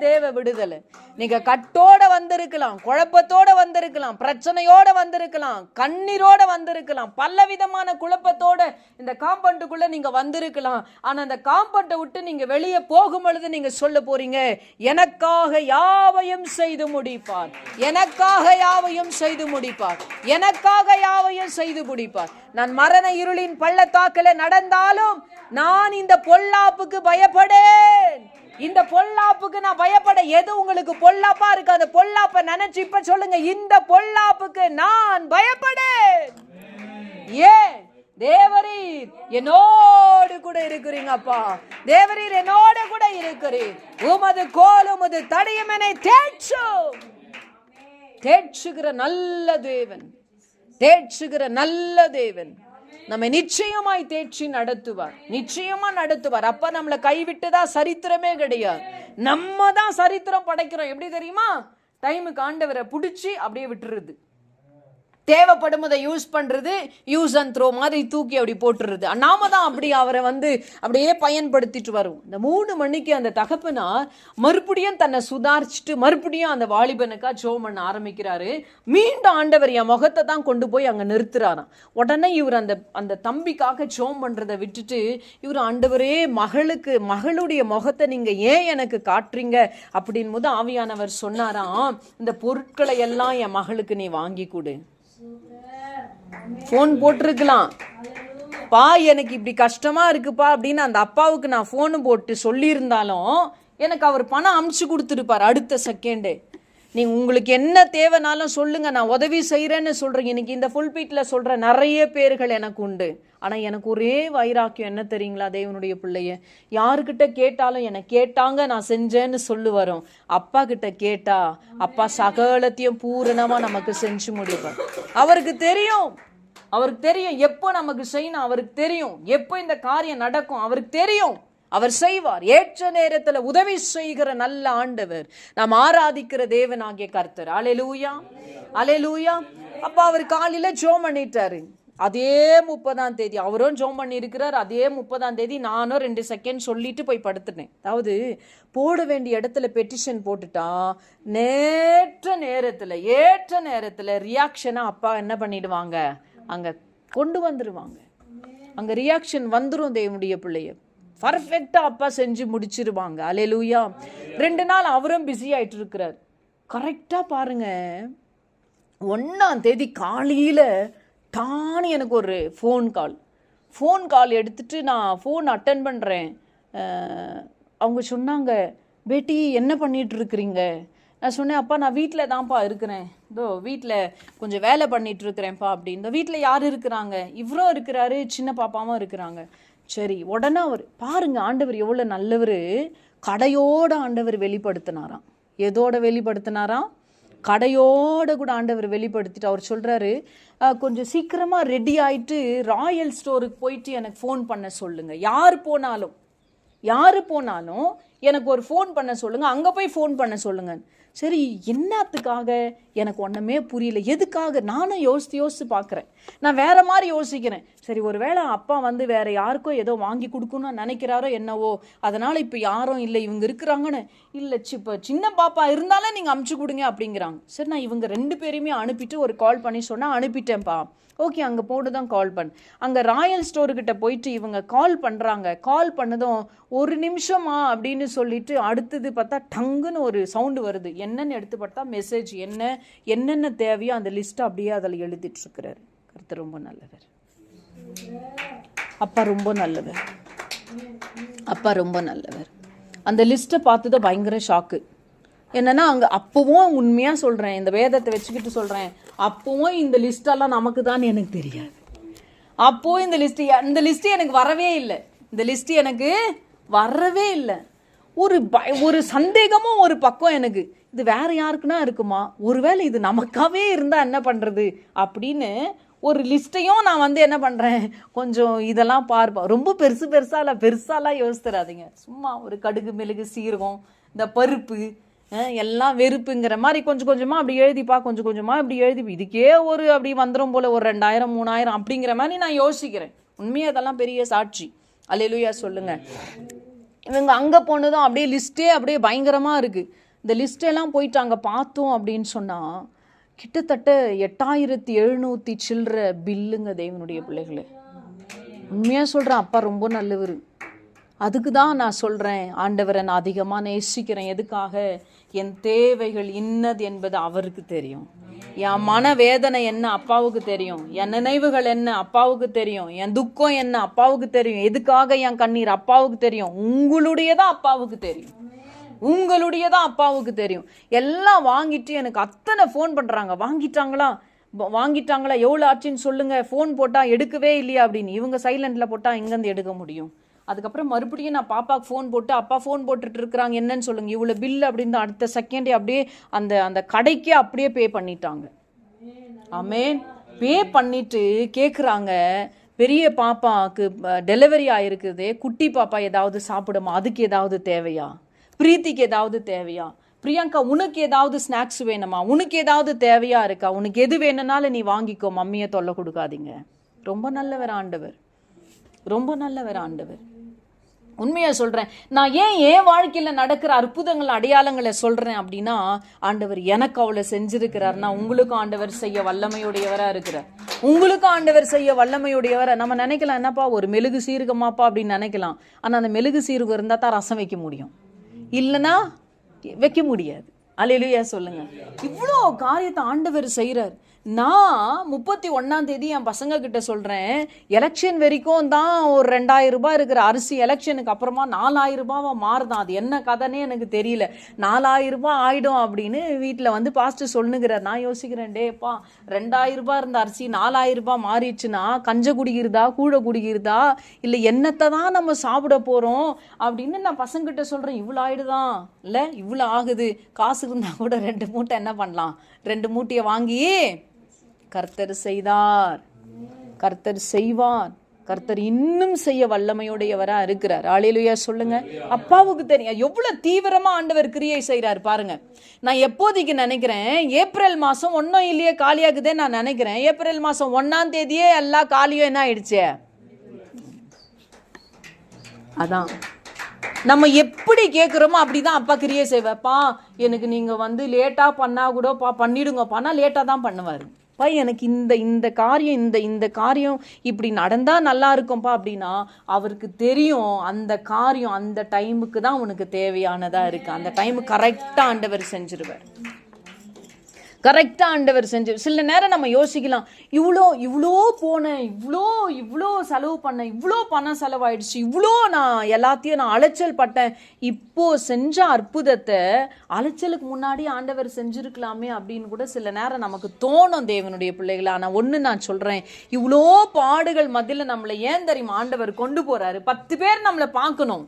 தேவ விடுதலை. நீங்க கட்டோட வந்திருக்கலாம், குழப்பத்தோட வந்திருக்கலாம், பிரச்சனையோட வந்திருக்கலாம், கண்ணீரோட வந்திருக்கலாம், பல விதமான குழப்பத்தோட இந்த காம்பவுண்டுக்குள்ள நீங்க வந்திருக்கலாம். ஆனா அந்த காம்பவுண்டை விட்டு நீங்க வெளியே போகும் பொழுது நீங்க சொல்ல போறீங்க, எனக்காக யாவையும் செய்து முடிப்பார், நான் மரண இருளின் பள்ளத்தாக்கில நடந்தாலும் நான் இந்த பொல்லாப்புக்கு பயப்படேன். இந்த பொல்லாப்புக்கு நான் பயப்பட. எது உங்களுக்கு பொல்லாப்பா இருக்கு அந்த பொல்லாப்ப நினைச்சு இப்ப சொல்லுங்க, இந்த பொல்லாப்புக்கு நான் பயப்படேன். ஏன்? தேவரீர் என்னோடு கூட இருக்கிறீங்கப்பா, தேவரீர் என்னோடு கூட இருக்கிறீர், உமது கோல் உமது தடியும் என்னை தேற்றுகிற நல்ல தேவன் நம்மை நிச்சயமாய் தேற்றி நடத்துவார். அப்ப நம்மளை கைவிட்டுதா சரித்திரமே கிடையாது. நம்ம தான் சரித்திரம் படைக்கிறோம். எப்படி தெரியுமா? டைமுக்கு ஆண்டவரை பிடிச்சி அப்படியே விட்டுருது. தேவைப்படும் அதை யூஸ் பண்றது, யூஸ் அண்ட் த்ரோ மாதிரி தூக்கி அப்படி போட்டுறது. நாம தான் அப்படி அவரை அப்படியே பயன்படுத்திட்டு வரும். இந்த 3 மணிக்கு அந்த தகப்பனார் மறுபடியும் தன்னை சுதாரிச்சுட்டு மறுபடியும் அந்த வாலிபனுக்கா ஜெபம் பண்ண ஆரம்பிக்கிறாரு. மீண்டும் ஆண்டவர் என் முகத்தை தான் கொண்டு போய் அங்க நிறுத்துறாராம். உடனே இவர் அந்த தம்பிக்காக ஜெபம் பண்றதை விட்டுட்டு இவர், ஆண்டவரே மகளுடைய முகத்தை நீங்க ஏன் எனக்கு காட்டுறீங்க அப்படின் போது ஆவியானவர் சொன்னாராம், இந்த பொருட்களை எல்லாம் என் மகளுக்கு நீ வாங்கி கொடு. போன் போட்டிருக்கலாம், பா எனக்கு இப்படி கஷ்டமா இருக்குப்பா அப்படின்னு அந்த அப்பாவுக்கு நான் போனு போட்டு சொல்லியிருந்தாலும் எனக்கு அவர் பணம் அமுச்சு கொடுத்துருப்பார் அடுத்த செகண்டே. நீங்க உங்களுக்கு என்ன தேவைனாலும் சொல்லுங்க, நான் உதவி செய்யறேன்னு சொல்றீங்க. இன்னைக்கு இந்த ஃபுல்பீட்ல சொல்ற நிறைய பேர்கள் எனக்கு உண்டு. ஆனா எனக்கு ஒரே வைராக்கியம் என்ன தெரியுங்களா, தேவனுடைய பிள்ளைய யாருக்கிட்ட கேட்டாலும் எனக்கு கேட்டாங்க நான் செஞ்சேன்னு சொல்லு வரும். அப்பா கிட்ட கேட்டா அப்பா சகலத்தையும் பூரணமா நமக்கு செஞ்சு முடிப்பார். அவருக்கு தெரியும் எப்போ நமக்கு செய்யணும், அவருக்கு தெரியும் எப்போ இந்த காரியம் நடக்கும், அவருக்கு தெரியும். அவர் செய்வார். ஏற்ற நேரத்துல உதவி செய்கிற நல்ல ஆண்டவர், நாம் ஆராதிக்கிற தேவனாகிய கர்த்தர். அல்லேலூயா, அல்லேலூயா. அப்ப அவர் காலையில ஜெபம் பண்ணிட்டாரு. அதே 30ஆம் தேதி அவரும் ஜெபம் பண்ணி இருக்கிறார். அதே 30ஆம் தேதி நானும் 2 செகண்ட் சொல்லிட்டு போய் படுத்துட்டேன். அதாவது போட வேண்டிய இடத்துல பெட்டிஷன் போட்டுட்டா ஏற்ற நேரத்துல ரியாக்ஷனா அப்பா என்ன பண்ணிடுவாங்க, அங்க கொண்டு வந்துருவாங்க. அங்க ரியாக்ஷன் வந்துரும். தேவனுடைய பிள்ளைய பர்ஃபெக்டா அப்பா செஞ்சு முடிச்சிருவாங்க. அல்லேலூயா. 2 நாள் அவரும் பிஸி ஆயிட்டு இருக்கிறார். கரெக்டா பாருங்க, 1ஆம் தேதி காலையில தானே எனக்கு ஒரு ஃபோன் கால் எடுத்துட்டு நான் ஃபோன் அட்டன் பண்ணுறேன். அவங்க சொன்னாங்க, பேட்டி என்ன பண்ணிட்டு இருக்கிறீங்க? நான் சொன்னேன், அப்பா நான் வீட்டில் தான்ப்பா இருக்கிறேன், இதோ வீட்டில் கொஞ்சம் வேலை பண்ணிட்டு இருக்கிறேன்ப்பா அப்படின்னு. இந்த வீட்டில் யார் இருக்கிறாங்க? இவரும் இருக்கிறாரு, சின்ன பாப்பாவும் இருக்கிறாங்க. சரி. உடனே அவர் பாருங்க, ஆண்டவர் எவ்வளோ நல்லவர். கடையோட ஆண்டவர் வெளிப்படுத்தினாராம். எதோட வெளிப்படுத்தினாராம்? கடையோட கூட ஆண்டவர் வெளிப்படுத்திட்டு அவர் சொல்றாரு, கொஞ்சம் சீக்கிரமா ரெடி ஆயிட்டு ராயல் ஸ்டோருக்கு போயிட்டு எனக்கு ஃபோன் பண்ண சொல்லுங்க. யாரு போனாலும் எனக்கு ஒரு ஃபோன் பண்ண சொல்லுங்க, அங்க போய் ஃபோன் பண்ண சொல்லுங்க. சரி, என்னத்துக்காக எனக்கு ஒன்றுமே புரியல. எதுக்காக? நானும் யோசித்து பார்க்குறேன். நான் வேற மாதிரி யோசிக்கிறேன். சரி, ஒரு வேளை அப்பா வேற யாருக்கோ ஏதோ வாங்கி கொடுக்கணும்னு நினைக்கிறாரோ என்னவோ, அதனால இப்போ யாரும் இல்லை, இவங்க இருக்கிறாங்கன்னு இல்லை, இப்போ சின்ன பாப்பா இருந்தாலும் நீங்கள் அமுச்சு கொடுங்க அப்படிங்கிறாங்க. சரி, நான் இவங்க 2 பேரையுமே அனுப்பிட்டு ஒரு கால் பண்ணி சொன்னால் அனுப்பிட்டேன்ப்பா. ஓகே, அங்கே போட்டு தான் கால் அங்கே ராயல் ஸ்டோருக்கிட்ட போயிட்டு இவங்க கால் பண்ணுறாங்க. கால் பண்ணதும் 1 நிமிஷமா அப்படின்னு சொல்லிட்டு அடுத்தது பார்த்தா டங்குன்னு ஒரு சவுண்டு வருது. என்னன்னு எடுத்து பார்த்தா மெசேஜ், என்னென்ன தேவையோ அந்த லிஸ்ட்டை அப்படியே அதில் எழுதிட்டு இருக்கிறாரு. கர்த்தர் ரொம்ப நல்லவர். அப்பா ரொம்ப நல்லவர். அந்த லிஸ்ட்டை பார்த்ததோ பயங்கர ஷாக்கு. என்னன்னா, அங்கே அப்பவும் உண்மையாக சொல்கிறேன், இந்த வேதத்தை வச்சுக்கிட்டு சொல்கிறேன், அப்பவும் இந்த லிஸ்டெல்லாம் நமக்கு தான் எனக்கு தெரியாது. அப்போவும் இந்த லிஸ்ட்டு எனக்கு வரவே இல்லை. இந்த லிஸ்ட்டு எனக்கு வரவே இல்லை. ஒரு சந்தேகமும் ஒரு பக்கம் எனக்கு, இது வேற யாருக்குன்னா இருக்குமா, ஒருவேளை இது நமக்காகவே இருந்தால் என்ன பண்ணுறது அப்படின்னு ஒரு லிஸ்ட்டையும் நான் என்ன பண்ணுறேன், கொஞ்சம் இதெல்லாம் பார்ப்பேன். ரொம்ப பெருசாலாம் யோசித்துறாதீங்க. சும்மா ஒரு கடுகு, மிளகு, சீரகம், இந்த பருப்பு எல்லாம் வெறுப்புங்கிற மாதிரி கொஞ்சம் கொஞ்சமாக அப்படி எழுதிப்பா, கொஞ்சம் கொஞ்சமாக இப்படி எழுதி, இதுக்கே அப்படி வந்துடும் போல், ஒரு 2000 3000 அப்படிங்கிற மாதிரி நான் யோசிக்கிறேன். உண்மையாக அதெல்லாம் பெரிய சாட்சி. அல்லேலூயா சொல்லுங்க. இவங்க அங்கே போனதும் அப்படியே லிஸ்ட்டே அப்படியே பயங்கரமாக இருக்குது. இந்த லிஸ்ட்டெல்லாம் போயிட்டு அங்கே பார்த்தோம் அப்படின்னு சொன்னால் கிட்டத்தட்ட 8700 சில்லற பில்லுங்க தேவனுடைய பிள்ளைகளே. உண்மையாக சொல்கிறேன், அப்பா ரொம்ப நல்லவர். அதுக்கு தான் நான் சொல்கிறேன், ஆண்டவரை நான் அதிகமாக நேசிக்கிறேன். எதுக்காக? என் தேவைகள் இன்னது என்பது அவருக்கு தெரியும். என் மனவேதனை என்ன அப்பாவுக்கு தெரியும். என் நினைவுகள் என்ன அப்பாவுக்கு தெரியும். என் துக்கம் என்ன அப்பாவுக்கு தெரியும். எதுக்காக என் கண்ணீர் அப்பாவுக்கு தெரியும். உங்களுடையதான் அப்பாவுக்கு தெரியும். எல்லாம் வாங்கிட்டு எனக்கு அத்தனை ஃபோன் பண்ணுறாங்க. வாங்கிட்டாங்களா, எவ்வளோ ஆச்சுன்னு சொல்லுங்க. ஃபோன் போட்டால் எடுக்கவே இல்லையா அப்படின்னு. இவங்க சைலண்டில் போட்டால் எங்கேருந்து எடுக்க முடியும்? அதுக்கப்புறம் மறுபடியும் நான் பாப்பாவுக்கு ஃபோன் போட்டு, அப்பா ஃபோன் போட்டுட்டு இருக்கிறாங்க, என்னன்னு சொல்லுங்க, இவ்வளோ பில் அப்படின்னு அடுத்த செகண்டே அப்படியே அந்த கடைக்கே அப்படியே பே பண்ணிட்டாங்க. ஆமேன். பே பண்ணிட்டு கேட்குறாங்க, பெரிய பாப்பாவுக்கு டெலிவரி ஆயிருக்குது, குட்டி பாப்பா ஏதாவது சாப்பிடுமா, அதுக்கு ஏதாவது தேவையா, பிரீத்திக்கு ஏதாவது தேவையா, பிரியங்கா உனக்கு ஏதாவது ஸ்நாக்ஸ் வேணுமா, உனக்கு ஏதாவது தேவையா இருக்கா, உனக்கு எது வேணும்னாலும் நீ வாங்கிக்கோ, மம்மியை தொல்லை கொடுக்காதீங்க. ரொம்ப நல்லவர் ஆண்டவர், ரொம்ப நல்லவர் ஆண்டவர். உண்மையா சொல்றேன், நான் ஏன் வாழ்க்கையில நடக்கிற அற்புதங்கள் அடையாளங்களை சொல்றேன் அப்படின்னா, ஆண்டவர் எனக்கு அவளை செஞ்சிருக்கிறார்னா உங்களுக்கும் ஆண்டவர் செய்ய வல்லமையுடையவரா இருக்கிறார். உங்களுக்கும் ஆண்டவர் செய்ய வல்லமையுடையவரா. நம்ம நினைக்கலாம், என்னப்பா ஒரு மெழுகு சீரகமாப்பா அப்படின்னு நினைக்கலாம். ஆனா அந்த மெழுகு சீரகம் இருந்தா தான் ரசம் வைக்க முடியும், இல்லைன்னா வைக்க முடியாது. அல்லேலூயா சொல்லுங்க. இவ்வளோ காரியத்தை ஆண்டவர் செய்யறார். நான் 31 என் பசங்க கிட்ட சொல்றேன், எலெக்ஷன் வரைக்கும் தான் ஒரு 2000 ரூபாய் இருக்கிற அரிசி எலெக்ஷனுக்கு அப்புறமா 4000 ரூபாவா மாறுதான். அது என்ன கதைன்னே எனக்கு தெரியல. 4000 ரூபாய் ஆயிடும் அப்படின்னு வீட்டில் வந்து பாஸ்டர் சொல்லுங்கிறார். நான் யோசிக்கிறேன், டேப்பா 2000 ரூபாய் இருந்த அரிசி 4000 ரூபாய் மாறிடுச்சுன்னா கஞ்ச குடிக்கிறதா கூழ குடிக்கிறதா இல்லை என்னத்தை தான் நம்ம சாப்பிட போறோம் அப்படின்னு நான் பசங்கிட்ட சொல்றேன். இவ்வளோ ஆயிடுதான் இல்லை, இவ்வளோ ஆகுது, காசு இருந்தா கூட 2 மூட்டை என்ன பண்ணலாம், 2 மூட்டையை வாங்கி கர்த்தர் செய்தார், கர்த்தர் செய்வார், கர்த்தர் இன்னும் செய்ய வல்லமையுடையவரா இருக்கிறார். அல்லேலூயா சொல்லுங்க. அப்பாவுக்கு தெரியும் எவ்வளவு தீவிரமா ஆண்டவர் கிரியை செய்யறாரு பாருங்க. நான் எப்போதைக்கு நினைக்கிறேன், ஏப்ரல் மாசம் ஒன்னும் இல்லையே காலியாகுதே நான் நினைக்கிறேன். ஏப்ரல் மாசம் 1 எல்லா காலியும் என்ன ஆயிடுச்சு. அதான் நம்ம எப்படி கேட்குறோமோ அப்படிதான் அப்பா கிரியை செய்வாப்பா. எனக்கு நீங்க வந்து லேட்டா பண்ணா கூட பண்ணிடுங்கப்பா, லேட்டா தான் பண்ணுவாரு. எனக்கு இந்த காரியம் இந்த காரியம் இப்படி நடந்தா நல்லா இருக்கும்பா அப்படின்னா அவருக்கு தெரியும் அந்த காரியம் அந்த டைமுக்கு தான் உனக்கு தேவையானதா இருக்கு. அந்த டைம் கரெக்டா ஆண்டவர் செஞ்சிருவார், கரெக்டா ஆண்டவர் செஞ்சு. சில நேரம் நம்ம யோசிக்கலாம், இவ்வளோ போனேன், இவ்வளோ செலவு பண்ணேன், இவ்வளோ பணம் செலவாயிடுச்சு, இவ்வளோ நான் எல்லாத்தையும் நான் அலைச்சல் பட்டேன், இப்போ செஞ்ச அற்புதத்தை அலைச்சலுக்கு முன்னாடி ஆண்டவர் செஞ்சிருக்கலாமே அப்படின்னு கூட சில நேரம் நமக்கு தோணும் தேவனுடைய பிள்ளைகளை. ஆனா ஒண்ணு நான் சொல்றேன், இவ்வளோ பாடுகள் மத்தியில நம்மளை ஏன் தெரியுமா ஆண்டவர் கொண்டு போறாரு? 10 பேர் நம்மளை பார்க்கணும்.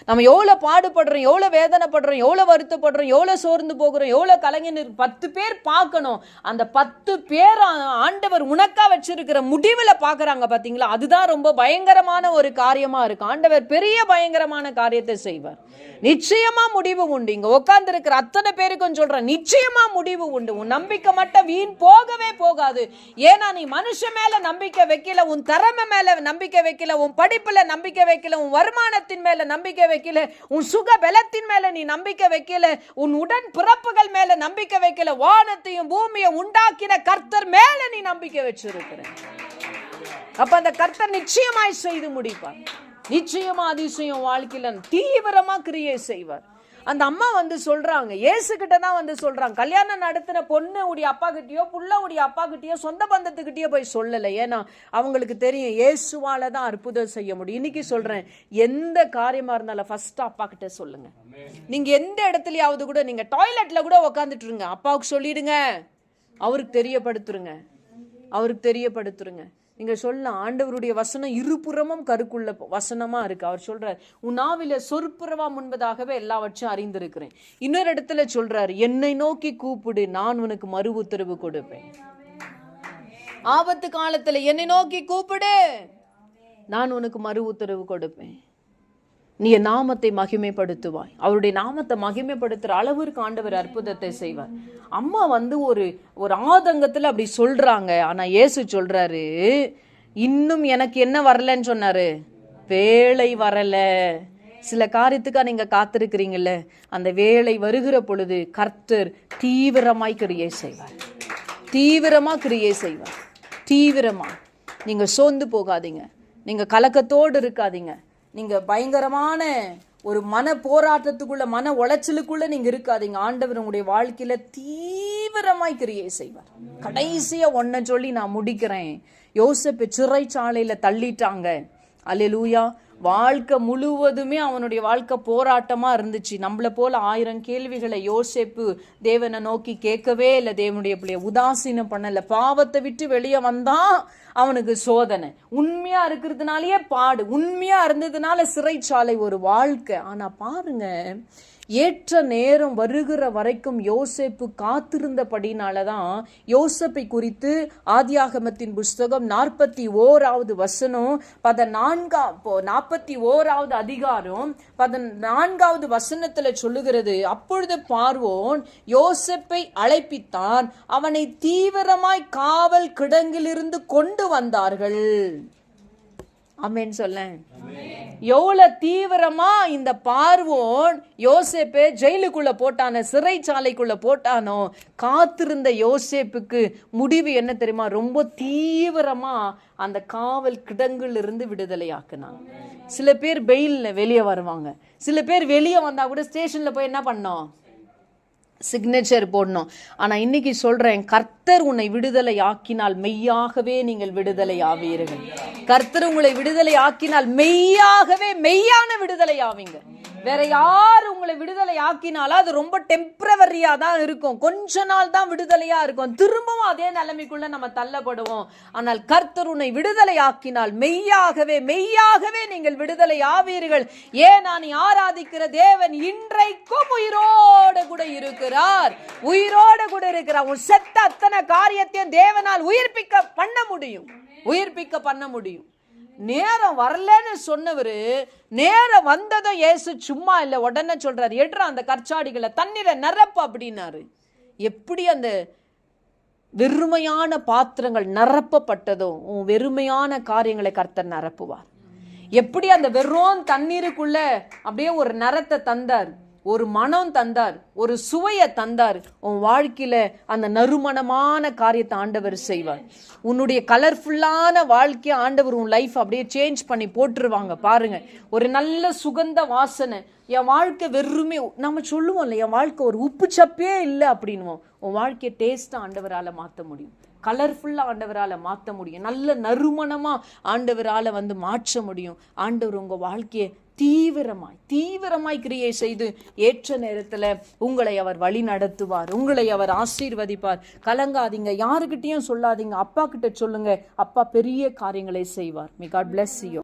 நம்ம எவ்வளோ பாடுபடுறோம், எவ்வளோ வேதனைப்படுறோம், எவ்வளோ வருத்தப்படுறோம், எவ்வளோ சோர்ந்து போகிறோம், எவ்வளோ கலங்கி 10 பேர் பார்க்கணும். அந்த 10 பேர் ஆண்டவர் உனக்கா வச்சிருக்கிற முடிவில் பார்க்குறாங்க பார்த்தீங்களா? அதுதான் ரொம்ப பயங்கரமான ஒரு காரியமாக இருக்கு. ஆண்டவர் பெரிய பயங்கரமான காரியத்தை செய்வார். நிச்சயமா முடிவு உண்டு. இங்க உட்கார்ந்து இருக்கிற அத்தனை பேருக்கும் சொல்றேன், நிச்சயமா முடிவு உண்டு. உன் நம்பிக்கை மட்டும் வீண் போகவே போகாது. ஏன்னா நீ மனுஷன் மேல நம்பிக்கை வைக்கல, உன் திறமை மேல நம்பிக்கை வைக்கல, உன் படிப்புல நம்பிக்கை வைக்கல, உன் வருமானத்தின் மேல நம்பிக்கை வைக்கல, உன் சுக பலத்தின் மேல நீ நம்பிக்கை வைக்கல, உன் உடன் பிறப்புகள் மேல நம்பிக்கை வைக்கல, வானத்தையும் பூமியை உண்டாக்கின கர்த்தர் மேல நீ நம்பிக்கை வச்சிருக்கிற. அப்ப அந்த கர்த்தர் நிச்சயமாய் செய்து முடிப்பார். நிச்சயமா அதிசயம் வாழ்க்கையில தீவிரமா கிரியை செய்வார். அந்த அம்மா வந்து சொல்றாங்க, இயேசு கிட்ட தான் வந்து சொல்றாங்க, கல்யாணம் நடத்தின பொண்ணு உடைய அப்பா கிட்டயோ புள்ள உடைய அப்பா கிட்டயோ சொந்த பந்தத்துக்கிட்டயோ போய் சொல்லலை. ஏன்னா அவங்களுக்கு தெரியும் இயேசுவால தான் அற்புதம் செய்ய முடியும். இன்னைக்கு சொல்றேன், எந்த காரியமா இருந்தாலும் ஃபர்ஸ்ட் அப்பா கிட்ட சொல்லுங்க. நீங்க எந்த இடத்துலயாவது கூட, நீங்க டாய்லெட்ல கூட உட்காந்துட்டு இருங்க, அப்பாவுக்கு சொல்லிடுங்க, அவருக்கு தெரியப்படுத்துருங்க, அவருக்கு தெரியப்படுத்துருங்க. நீங்க சொல்லலாம், ஆண்டவருடைய வசனம் இருபுறமும் கருக்குள்ள வசனமா இருக்கு. அவர் சொல்றார், உன் நாவில சொற்புறவா முன்பதாகவே எல்லாவற்றையும் அறிந்திருக்கிறேன். இன்னொரு இடத்துல சொல்றாரு, என்னை நோக்கி கூப்பிடு, நான் உனக்கு மறு உத்தரவு கொடுப்பேன். ஆபத்து காலத்துல என்னை நோக்கி கூப்பிடு, நான் உனக்கு மறு உத்தரவு கொடுப்பேன். நீ என் நாமத்தை மகிமைப்படுத்துவாய். அவருடைய நாமத்தை மகிமைப்படுத்துற அளவிற்கு ஆண்டவர் அற்புதத்தை செய்வார். அம்மா வந்து ஒரு ஆதங்கத்துல அப்படி சொல்றாங்க. ஆனா இயேசு சொல்றாரு, இன்னும் எனக்கு என்ன வரலன்னு சொன்னாரு, வேலை வரல. சில காரியத்துக்கா நீங்க காத்திருக்கிறீங்கல்ல, அந்த வேலை வருகிற பொழுது கர்த்தர் தீவிரமாய் கிரியை செய்வார், தீவிரமா கிரியை செய்வார். தீவிரமா நீங்க சோர்ந்து போகாதீங்க, நீங்க கலக்கத்தோடு இருக்காதீங்க, நீங்க பயங்கரமான ஒரு மன போராட்டத்துக்குள்ள மன உளைச்சலுக்குள்ள நீங்க இருக்காதீங்க. ஆண்டவர் உங்களுடைய வாழ்க்கையில தீவிரமாய் கிரியை செய்வார். கடைசியா ஒன்ன சொல்லி நான் முடிக்கிறேன். யோசேப்பு சிறைச்சாலையில தள்ளிட்டாங்க. அல்லேலூயா. வாழ்க்கை முழுவதுமே அவனுடைய வாழ்க்கை போராட்டமா இருந்துச்சு. நம்மளை போல 1000 கேள்விகளை யோசேப்பு தேவனை நோக்கி கேட்கவே இல்லை. தேவனுடைய பிள்ளைய உதாசீனம் பண்ணல. பாவத்தை விட்டு வெளியே வந்தான், அவனுக்கு சோதனை. உண்மையா இருக்கிறதுனாலயே பாடு, உண்மையா இருந்ததுனால சிறைச்சாலை ஒரு வாழ்க்கை. ஆனா பாருங்க, ஏற்ற நேரம் வருகிற வரைக்கும் யோசேப்பு காத்திருந்தபடினாலதான் யோசேப்பை குறித்து ஆதியாகமத்தின் புஸ்தகம் 41வது வசனம் 41வது அதிகாரம் 14வது வசனத்துல சொல்லுகிறது, அப்பொழுது பார்வோன் யோசேப்பை அழைப்பித்தான், அவனை தீவிரமாய் காவல் கிடங்கிலிருந்து கொண்டு வந்தார்கள். ஆமென் சொல்ல. எவ்வளவு தீவிரமா இந்த பார்வோன் யோசேப்பை ஜெயிலுக்குள்ள போட்டானோ, சிறைச்சாலைக்குள்ள போட்டானோ, காத்திருந்த யோசேப்புக்கு முடிவு என்ன தெரியுமா? ரொம்ப தீவிரமா அந்த காவல் கிடங்குல இருந்து விடுதலை ஆக்குனாங்க. சில பேர் பெயில்ல வெளியே வருவாங்க, சில பேர் வெளியே வந்தா கூட ஸ்டேஷன்ல போய் என்ன பண்ணோம்? சிக்னேச்சர் போடணும். ஆனா இன்னைக்கு சொல்றேன், கர்த்தர் உன்னை விடுதலை ஆக்கினால் மெய்யாகவே நீங்கள் விடுதலை ஆவீர்கள். கர்த்தர் உங்களை விடுதலை ஆக்கினால் மெய்யாகவே மெய்யான விடுதலை ஆவீங்க. வேற யார் உங்களை விடுதலை ஆக்கினாலும் அது ரொம்ப டெம்பரவரியா தான் இருக்கும், கொஞ்ச நாள் தான் விடுதலையா இருக்கும், திரும்பவும் அதே நிலைமைக்குள்ள நம்ம தள்ளப்படுவோம். ஆனால் கர்த்தர் உன்னை விடுதலை ஆக்கினால் மெய்யாகவே மெய்யாகவே நீங்கள் விடுதலை ஆவீர்கள். ஏன் நான் ஆராதிக்கிற தேவன் இன்றைக்கும் உயிரோடு கூட இருக்கிறார், உயிரோடு கூட இருக்கிறார். உன் செத்த அத்தனை காரியத்தையும் தேவனால் உயிர்ப்பிக்க பண்ண முடியும், உயிர்ப்பிக்க பண்ண முடியும். நேரம் வரலன்னு சொன்னவரு நேரம் வந்ததும் இயேசு சும்மா இல்ல, உடனே சொல்றாரு, எடுற அந்த கற்சாடிகளை தண்ணீரை நிரப்பு அப்படின்னாரு. எப்படி அந்த வெறுமையான பாத்திரங்கள் நிரப்பப்பட்டதோ உன் வெறுமையான காரியங்களை கர்த்தர் நிரப்புவார். எப்படி அந்த வெறும் தண்ணீருக்குள்ள அப்படியே ஒரு நிறத்தை தந்தார், ஒரு மனம் தந்தார், ஒரு சுவையை தந்தார். உன் வாழ்க்கையில அந்த நறுமணமான காரியத்தை ஆண்டவர் செய்வார். உன்னுடைய கலர்ஃபுல்லான வாழ்க்கையை ஆண்டவர் உன் லைஃப் அப்படியே சேஞ்ச் பண்ணி போட்டுருவாங்க. பாருங்க, ஒரு நல்ல சுகந்த வாசனை. என் வாழ்க்கை வெறுமே, நம்ம சொல்லுவோம்ல, என் வாழ்க்கை ஒரு உப்பு சப்பே இல்லை அப்படின்வோம். உன் வாழ்க்கையை டேஸ்டா ஆண்டவரால மாற்ற முடியும், கலர்ஃபுல்லா ஆண்டவரால மாற்ற முடியும், நல்ல நறுமணமா ஆண்டவரால மாற்ற முடியும். ஆண்டவர் உங்க வாழ்க்கையை தீவிரமாய் கிரியை செய்து ஏற்ற நேரத்துல உங்களை அவர் வழி நடத்துவார், உங்களை அவர் ஆசீர்வதிப்பார். கலங்காதீங்க, யாருக்கிட்டையும் சொல்லாதீங்க, அப்பா கிட்ட சொல்லுங்க, அப்பா பெரிய காரியங்களை செய்வார். May God bless you.